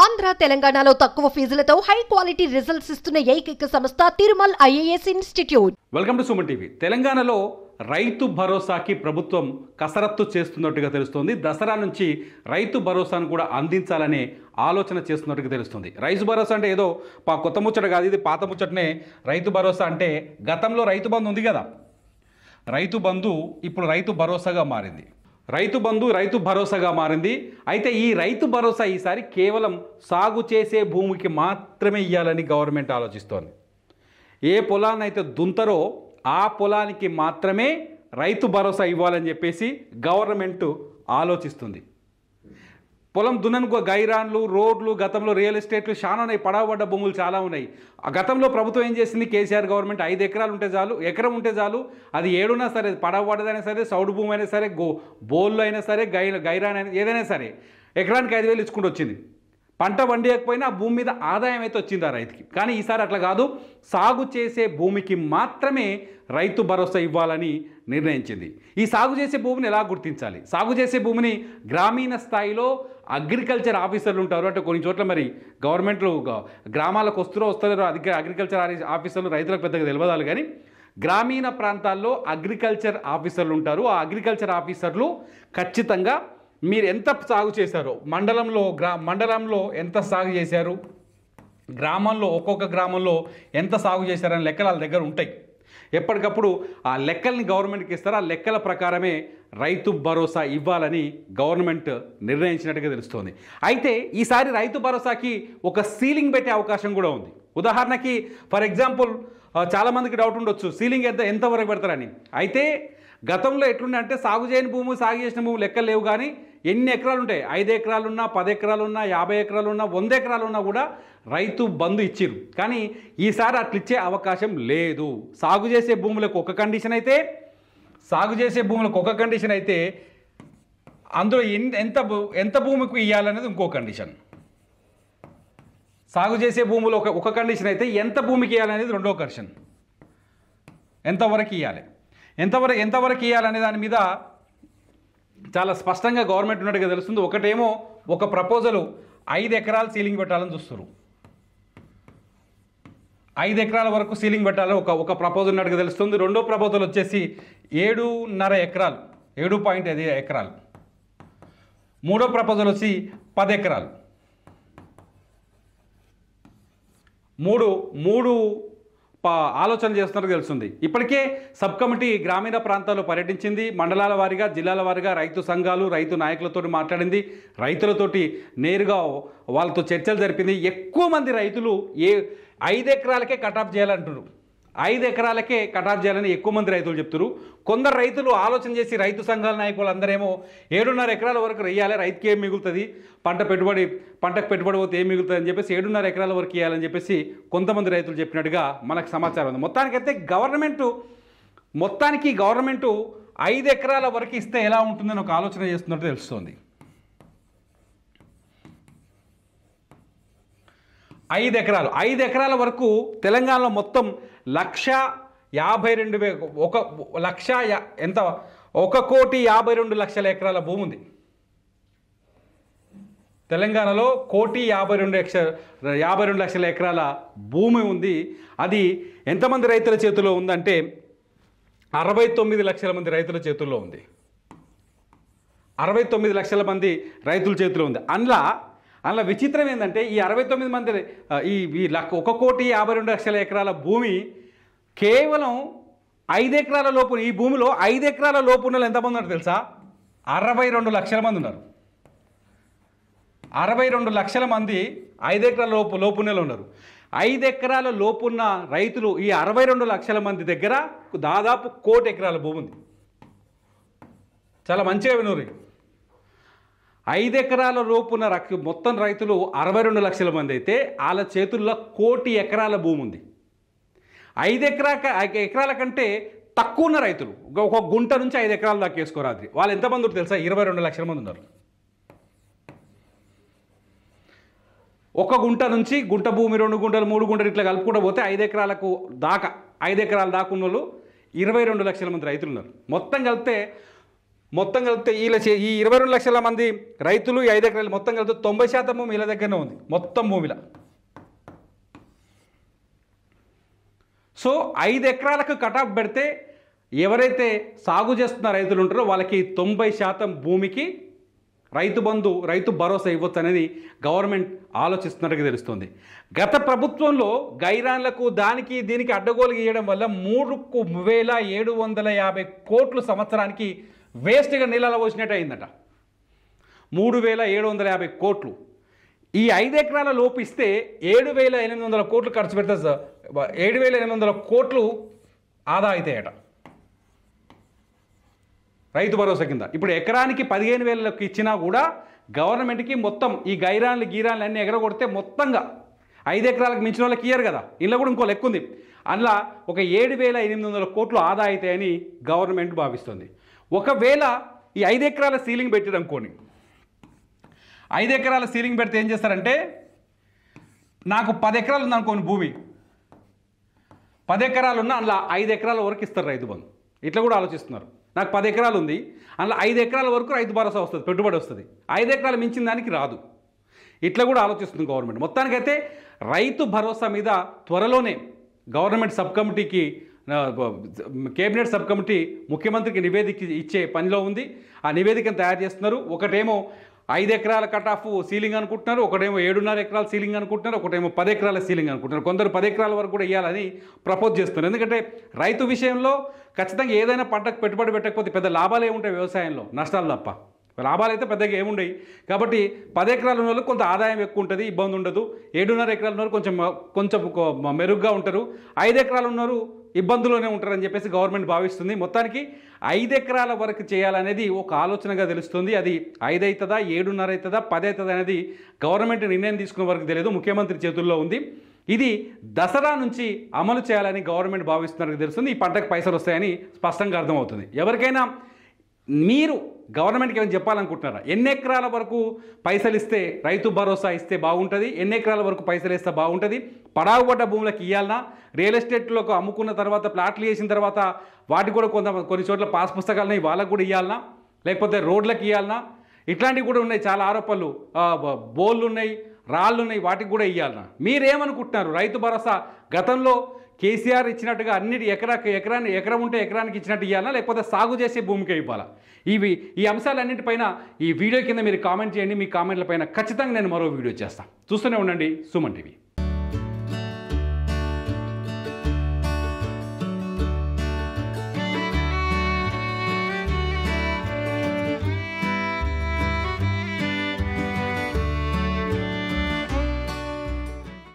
ఆంధ్ర తెలంగాణలో తక్కువ ఫీజులతో high quality results ఇస్తున్న ఏకైక సంస్థ Tirumal IAS institute. Welcome to Suman TV. తెలంగాణలో రైతు భరోసాకి ప్రభుత్వం కసరత్తు చేస్తున్నట్టుగా తెలుస్తోంది. దసరా నుంచి రైతు భరోసాను కూడా అందించాలనే ఆలోచన చేస్తున్నట్టుగా తెలుస్తుంది. రైతు భరోసా అంటే ఏదో కొత్త ముచ్చట కాదు, ఇది పాత ముచ్చటనే. రైతు భరోసా అంటే గతంలో రైతు బంధు ఉంది కదా, రైతు బంధు ఇప్పుడు రైతు భరోసాగా మారింది. రైతు బంధు రైతు భరోసాగా మారింది. అయితే ఈ రైతు భరోసా ఈసారి కేవలం సాగు చేసే భూమికి మాత్రమే ఇవ్వాలని గవర్నమెంట్ ఆలోచిస్తోంది. ఏ పొలాన్ని అయితే దుంతరో ఆ పొలానికి మాత్రమే రైతు భరోసా ఇవ్వాలని చెప్పేసి గవర్నమెంట్ ఆలోచిస్తుంది. పొలం దున్నను గైరాన్లు, రోడ్లు, గతంలో రియల్ ఎస్టేట్లు చాలా ఉన్నాయి, పడవబడ్డ భూములు చాలా ఉన్నాయి. ఆ గతంలో ప్రభుత్వం ఏం చేసింది, కేసీఆర్ గవర్నమెంట్ 5 ఎకరాలు ఉంటే చాలు, ఎకరం ఉంటే చాలు, అది ఏడున్నా సరే, పడవబడ్డదైనా సరే, సౌడు భూమి అయినా సరే, బోళ్ళు అయినా సరే, గైరాన్ అయినా ఏదైనా సరే, ఎకరానికి 5,000 ఇచ్చుకుంటూ వచ్చింది. పంట పండియకపోయినా ఆ భూమి మీద ఆదాయం అయితే వచ్చింది ఆ రైతుకి. కానీ ఈసారి అట్లా కాదు, సాగు చేసే భూమికి మాత్రమే రైతు భరోసా ఇవ్వాలని నిర్ణయించింది. ఈ సాగు చేసే భూమిని ఎలా గుర్తించాలి? సాగు చేసే భూమిని గ్రామీణ స్థాయిలో అగ్రికల్చర్ ఆఫీసర్లు ఉంటారు. అంటే కొన్ని చోట్ల మరి గవర్నమెంట్లు గ్రామాలకు వస్తారో అగ్రికల్చర్ ఆఫీసర్లు రైతులకు పెద్దగా తెలియదాలు, కానీ గ్రామీణ ప్రాంతాల్లో అగ్రికల్చర్ ఆఫీసర్లు ఉంటారు. ఆ అగ్రికల్చర్ ఆఫీసర్లు ఖచ్చితంగా మీరు ఎంత సాగు చేశారో, మండలంలో ఎంత సాగు చేశారు, గ్రామంలో ఒక్కొక్క గ్రామంలో ఎంత సాగు చేశారని లెక్కలు వాళ్ళ దగ్గర ఉంటాయి. ఎప్పటికప్పుడు ఆ లెక్కల్ని గవర్నమెంట్కి ఇస్తారు. ఆ లెక్కల ప్రకారమే రైతు భరోసా ఇవ్వాలని గవర్నమెంట్ నిర్ణయించినట్టుగా తెలుస్తోంది. అయితే ఈసారి రైతు భరోసాకి ఒక సీలింగ్ పెట్టే అవకాశం కూడా ఉంది. ఉదాహరణకి ఫర్ ఎగ్జాంపుల్ చాలామందికి డౌట్ ఉండొచ్చు, సీలింగ్ ఎంతవరకు పెడతారని. అయితే గతంలో ఎట్లుండే అంటే సాగు చేసిన భూమి లెక్కలు లేవు, కానీ ఎన్ని ఎకరాలు ఉంటాయి, 5 ఎకరాలున్నా, 10 ఎకరాలున్నా, 50 ఎకరాలున్నా, 100 ఎకరాలున్నా కూడా రైతు బంధు ఇచ్చిరు. కానీ ఈసారి అట్లా ఇచ్చే అవకాశం లేదు. సాగు చేసే భూములకు ఒక కండిషన్ అయితే అందులో ఎంత భూమికి ఇవ్వాలనేది ఇంకో కండిషన్. సాగు చేసే భూములు ఒక కండిషన్ అయితే ఎంత భూమికి ఇవ్వాలనేది రెండో కండిషన్. ఎంతవరకు ఇవ్వాలనే దాని మీద చాలా స్పష్టంగా గవర్నమెంట్ ఉన్నట్టుగా తెలుస్తుంది. ఒకటేమో ఒక ప్రపోజలు 5 ఎకరాలు సీలింగ్ పెట్టాలని చూస్తారు. 5 ఎకరాల వరకు సీలింగ్ పెట్టాలని ఒక ప్రపోజల్ ఉన్నట్టుగా తెలుస్తుంది. రెండో ప్రపోజల్ వచ్చేసి 7.5 ఎకరాలు, 7.5 ఎకరాలు. మూడో ప్రపోజల్ వచ్చి 10 ఎకరాలు. మూడు ఆలోచన చేస్తున్నట్టు తెలుస్తుంది. ఇప్పటికే సబ్ కమిటీ గ్రామీణ ప్రాంతాల్లో పర్యటించింది. మండలాల వారీగా, జిల్లాల వారీగా రైతు సంఘాలు, రైతు నాయకులతో మాట్లాడింది. రైతులతోటి నేరుగా వాళ్ళతో చర్చలు జరిపింది. ఎక్కువ మంది రైతులు 5 ఎకరాలకే కటాఫ్ చేయాలంటున్నారు. 5 ఎకరాలకే కటాఫ్ చేయాలని ఎక్కువ మంది రైతులు చెప్తున్నారు. కొందరు రైతులు ఆలోచన చేసి రైతు సంఘాల నాయకులు అందరేమో 7.5 ఎకరాల వరకు వేయాలి, రైతుకి ఏం మిగులుతుంది, పంటకు పెట్టుబడి పోతే ఏం మిగులుతుంది అని చెప్పేసి 7.5 ఎకరాల వరకు వేయాలని చెప్పేసి కొంతమంది రైతులు చెప్పినట్టుగా మనకు సమాచారం ఉంది. మొత్తానికి గవర్నమెంటు 5 ఎకరాల వరకు ఇస్తే ఎలా ఉంటుందని ఒక ఆలోచన చేస్తున్నట్టు తెలుస్తోంది. 5 ఎకరాల వరకు తెలంగాణలో మొత్తం 1,52,000 ఎకరాల భూమి ఉంది. తెలంగాణలో 1,52,000 ఎకరాల భూమి ఉంది. అది ఎంతమంది రైతుల చేతిలో ఉందంటే 69 లక్షల మంది రైతుల చేతుల్లో ఉంది. 69 లక్షల మంది రైతుల చేతిలో ఉంది. అందులో విచిత్రం ఏంటంటే ఈ 69 మంది 1,52,000 ఎకరాల భూమి కేవలం 5 ఎకరాల లోపు, ఈ భూమిలో 5 ఎకరాల లోపు ఉన్న ఎంతమంది ఉన్నారు తెలుసా? 62 లక్షల మంది ఉన్నారు. 62 లక్షల మంది 5 ఎకరాల లోపునే ఉన్నారు. 5 ఎకరాల లోపున్న రైతులు ఈ 62 లక్షల మంది దగ్గర దాదాపు 1 కోటి ఎకరాల భూమి ఉంది. చాలా మంచిగా వినూరి. 5 ఎకరాల లోపున్న మొత్తం రైతులు 62 లక్షల మంది అయితే వాళ్ళ చేతుల్లో 1 కోటి ఎకరాల భూమి ఉంది. 5 ఎకరాల కంటే తక్కువ ఉన్న రైతులు ఒక గుంట నుంచి 5 ఎకరాల దాకా వేసుకోరాదు. వాళ్ళు ఎంతమంది తెలుసా? 22 లక్షల మంది ఉన్నారు. ఒక గుంట నుంచి గుంట భూమి, 2 గుంటలు, 3 గుంటలు ఇట్లా కలుపుకుంటూ పోతే 5 ఎకరాల దాకా ఉన్న వాళ్ళు 22 లక్షల మంది రైతులు ఉన్నారు. మొత్తం కలిపితే మొత్తం కలిపితే ఈ 22 లక్షల మంది రైతులు ఈ 5 ఎకరాలు మొత్తం కలిపితే 90% భూమి వీళ్ళ దగ్గరనే ఉంది మొత్తం భూమిలో. సో 5 ఎకరాలకు కటాఫ్ పెడితే ఎవరైతే సాగు చేస్తున్న రైతులు ఉంటారో వాళ్ళకి 90% భూమికి రైతు బంధు రైతు భరోసా ఇవ్వచ్చు అనేది గవర్నమెంట్ ఆలోచిస్తున్నట్టుగా తెలుస్తుంది. గత ప్రభుత్వంలో గైరాన్లకు దానికి దీనికి అడ్డగోలు గీయడం వల్ల 3,750 కోట్లు సంవత్సరానికి వేస్ట్గా నీళ్ళలో పోసినట్టు అయిందట. 3,750 కోట్లు. ఈ 5 ఎకరాల లోపు ఇస్తే 7,800 కోట్లు ఖర్చు పెడితే 7,800 కోట్లు ఆదా అవుతాయట రైతు భరోసా కింద. ఇప్పుడు ఎకరానికి 15,000 ఇచ్చినా కూడా గవర్నమెంట్కి మొత్తం ఈ గైరాన్లు గీరాన్లు అన్నీ ఎగరగొడితే మొత్తంగా 5 ఎకరాలకు మించిన వాళ్ళకి ఇయ్యరు కదా, ఇలా కూడా ఇంకో లెక్క ఉంది. అందులో ఒక 7,800 కోట్లు ఆదా అవుతాయని గవర్నమెంట్ భావిస్తుంది. ఒకవేళ ఈ 5 ఎకరాల సీలింగ్ పెట్టడం అనుకోండి, 5 ఎకరాల సీలింగ్ పెడితే ఏం చేస్తారంటే, నాకు 10 ఎకరాలు ఉందనుకోండి భూమి, 10 ఎకరాలు ఉన్న అందులో 5 ఎకరాల వరకు ఇస్తారు రైతు బంధు. ఇట్లా కూడా ఆలోచిస్తున్నారు. నాకు 10 ఎకరాలు ఉంది, అందులో 5 ఎకరాల వరకు రైతు భరోసా వస్తుంది, పెట్టుబడి వస్తుంది, 5 ఎకరాలు మించిన దానికి రాదు. ఇట్లా కూడా ఆలోచిస్తుంది గవర్నమెంట్. మొత్తానికైతే రైతు భరోసా మీద త్వరలోనే గవర్నమెంట్ సబ్ కమిటీకి కేబినెట్ సబ్ కమిటీ ముఖ్యమంత్రికి నివేదిక ఇచ్చే పనిలో ఉంది. ఆ నివేదికను తయారు చేస్తున్నారు. ఒకటేమో 5 ఎకరాల కటాఫ్ సీలింగ్ అనుకుంటున్నారు, ఒకటేమో 7.5 ఎకరాల సీలింగ్ అనుకుంటున్నారు, ఒకటేమో 10 ఎకరాల సీలింగ్ అనుకుంటున్నారు. కొందరు 10 ఎకరాల వరకు కూడా ఇవ్వాలని ప్రపోజ్ చేస్తున్నారు. ఎందుకంటే రైతు విషయంలో ఖచ్చితంగా ఏదైనా పంటకు పెట్టుబడి పెట్టకపోతే పెద్ద లాభాలు ఏముంటాయి, వ్యవసాయంలో నష్టాలు తప్ప, లాభాలు అయితే పెద్దగా ఏముండయి. కాబట్టి 10 ఎకరాలు ఉన్న వాళ్ళు కొంత ఆదాయం ఎక్కువ ఉంటుంది, ఇబ్బంది ఉండదు. 7.5 ఎకరాలు ఉన్నవారు కొంచెం మెరుగ్గా ఉంటారు, 5 ఎకరాలు ఉన్నవారు ఇబ్బందులోనే ఉంటారని చెప్పేసి గవర్నమెంట్ భావిస్తుంది. మొత్తానికి 5 ఎకరాల వరకు చేయాలనేది ఒక ఆలోచనగా తెలుస్తుంది. అది 5 అవుతుందా, 7.5 అవుతుందా, 10 అవుతుందా అనేది గవర్నమెంట్ నిర్ణయం తీసుకునే వరకు తెలియదు, ముఖ్యమంత్రి చేతుల్లో ఉంది. ఇది దసరా నుంచి అమలు చేయాలని గవర్నమెంట్ భావిస్తున్నట్టు తెలుస్తుంది. ఈ పంటకు పైసలు వస్తాయని స్పష్టంగా అర్థమవుతుంది. ఎవరికైనా మీరు గవర్నమెంట్కి ఏమైనా చెప్పాలనుకుంటున్నారా, ఎన్ని ఎకరాల వరకు పైసలు ఇస్తే రైతు భరోసా ఇస్తే బాగుంటుంది, ఎన్ని ఎకరాల వరకు పైసలు ఇస్తే బాగుంటుంది, పడావుపడ్డ భూములకు ఇవ్వాలన్నా, రియల్ ఎస్టేట్లకు అమ్ముకున్న తర్వాత ప్లాట్లు చేసిన తర్వాత వాటికి కూడా కొన్ని చోట్ల పాస్ పుస్తకాలని వాళ్ళకు కూడా ఇవ్వాలన్నా, లేకపోతే రోడ్లకు ఇవ్వాలన్నా, ఇట్లాంటివి కూడా ఉన్నాయి. చాలా ఆరోపణలు, బోళ్ళు ఉన్నాయి, రాళ్ళు ఉన్నాయి, వాటికి కూడా ఇవ్వాలన్నా. మీరేమనుకుంటున్నారు? రైతు భరోసా గతంలో కేసీఆర్ ఇచ్చినట్టుగా అన్నిటి ఎకరం ఉంటే ఎకరానికి ఇచ్చినట్టు ఇవ్వాలా, లేకపోతే సాగు చేసే భూమికే ఇవ్వాలా? ఈ అంశాలన్నింటిపైన ఈ వీడియో కింద మీరు కామెంట్ చేయండి. మీ కామెంట్ల పైన ఖచ్చితంగా నేను మరో వీడియో చేస్తాను. చూస్తూనే ఉండండి సుమన్ టీవీ.